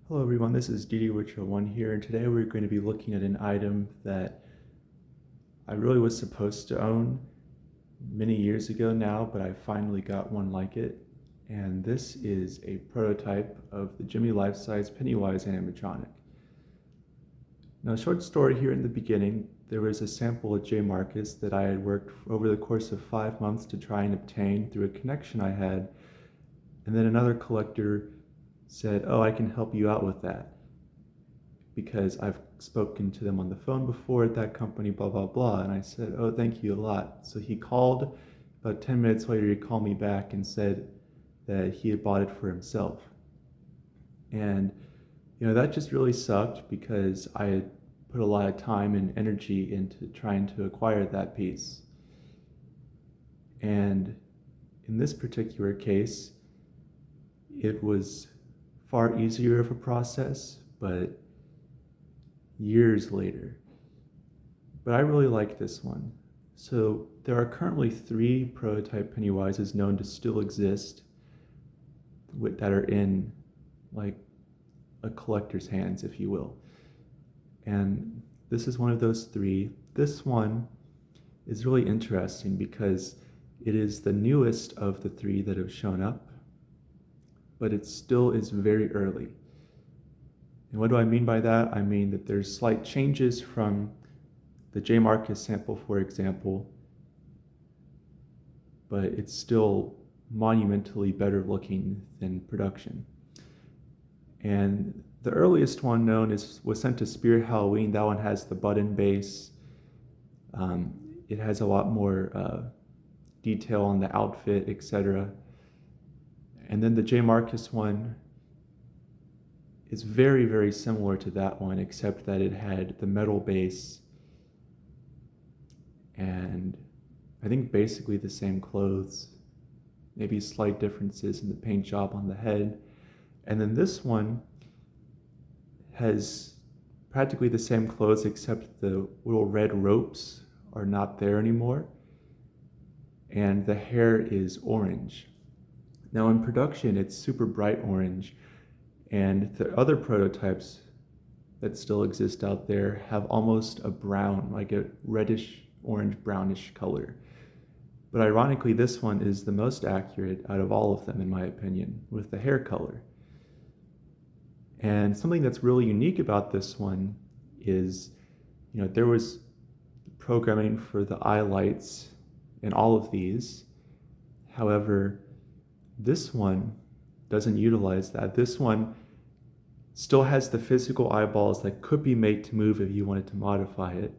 Hello everyone, this is DD1 here, and today we're going to be looking at an item that I really was supposed to own many years ago now, but I finally got one like it. And this is a prototype of the Gemmy life-size Pennywise animatronic. Now, a short story here in the beginning, there was a sample of J. Marcus that I had worked over the course of 5 months to try and obtain through a connection I had, and then another collector said, "Oh, I can help you out with that because I've spoken to them on the phone before at that company, blah, blah, blah." And I said, "Oh, thank you a lot." So he called. About 10 minutes later, he called me back and said that he had bought it for himself. And, that just really sucked because I had put a lot of time and energy into trying to acquire that piece. And in this particular case, it was far easier of a process, but years later. But I really like this one. So there are currently 3 prototype Pennywises known to still exist that are in like a collector's hands, if you will. And this is one of those 3. This one is really interesting because it is the newest of the 3 that have shown up, but it still is very early. And what do I mean by that? I mean that there's slight changes from the J. Marcus sample, for example, but it's still monumentally better looking than production. And the earliest one known was sent to Spirit Halloween. That one has the button base. It has a lot more detail on the outfit, etc. And then the J. Marcus one is very, very similar to that one, except that it had the metal base and I think basically the same clothes, maybe slight differences in the paint job on the head. And then this one has practically the same clothes, except the little red ropes are not there anymore, and the hair is orange. Now in production, it's super bright orange, and the other prototypes that still exist out there have almost a brown, like a reddish, orange, brownish color. But ironically, this one is the most accurate out of all of them, in my opinion, with the hair color. And something that's really unique about this one is, there was programming for the eye lights in all of these. However, this one doesn't utilize that. This one still has the physical eyeballs that could be made to move if you wanted to modify it.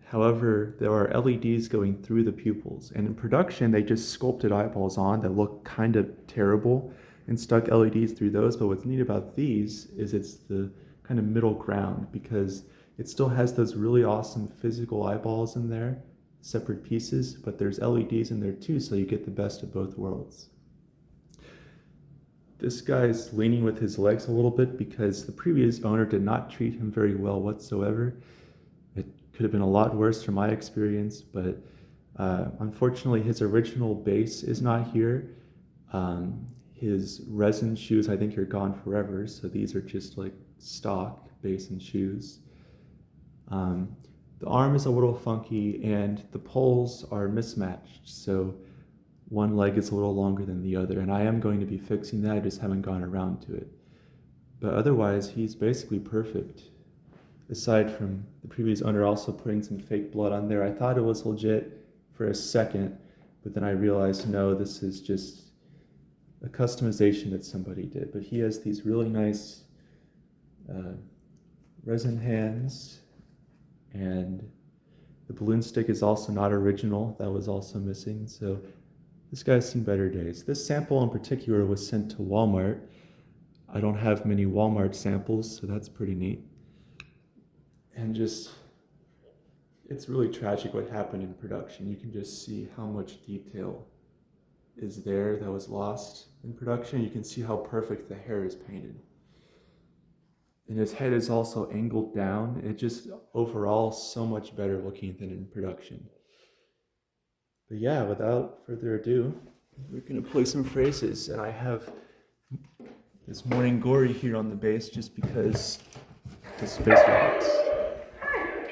However, there are LEDs going through the pupils, and in production, they just sculpted eyeballs on that look kind of terrible and stuck LEDs through those. But what's neat about these is it's the kind of middle ground because it still has those really awesome physical eyeballs in there, separate pieces, but there's LEDs in there too, so you get the best of both worlds. This guy's leaning with his legs a little bit because the previous owner did not treat him very well whatsoever. It could have been a lot worse from my experience, but unfortunately his original base is not here. His resin shoes, I think, are gone forever, so these are just like stock base and shoes. The arm is a little funky, and the poles are mismatched, so one leg is a little longer than the other, and I am going to be fixing that. I just haven't gone around to it. But otherwise, he's basically perfect. Aside from the previous owner also putting some fake blood on there, I thought it was legit for a second, but then I realized, no, this is just a customization that somebody did. But he has these really nice resin hands, and the balloon stick is also not original. That was also missing, so this guy's seen better days. This sample in particular was sent to Walmart. I don't have many Walmart samples, so that's pretty neat. And just, it's really tragic what happened in production. You can just see how much detail is there that was lost in production. You can see how perfect the hair is painted. And his head is also angled down. It just overall so much better looking than in production. But yeah, without further ado, we're gonna play some phrases, and I have There's morning glory here on the base just because the space rocks.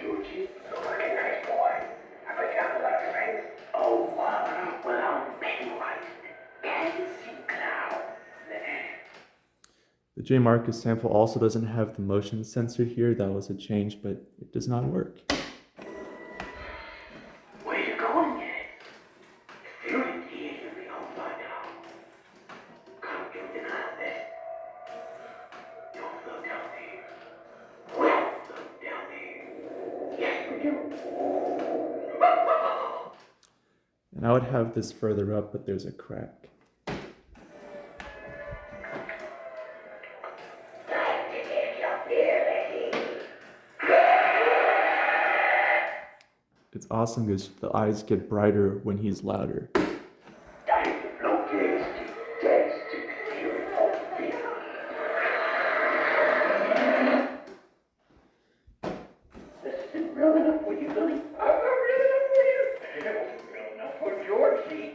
Georgie. Looking nice boy. I bet you don't like your face. Oh, well, I'm Pennywise. Dancing clown. The J. Marcus sample also doesn't have the motion sensor here. That was a change, but it does not work. Where you going yet? Still in here, you'll be home by now. Come get the this. Don't float down there. We'll float down there. Yes, we do. And I would have this further up, but there's a crack. It's awesome because the eyes get brighter when he's louder. This isn't real enough for you, Billy. I'm not real enough for you. It wasn't real enough for Georgie.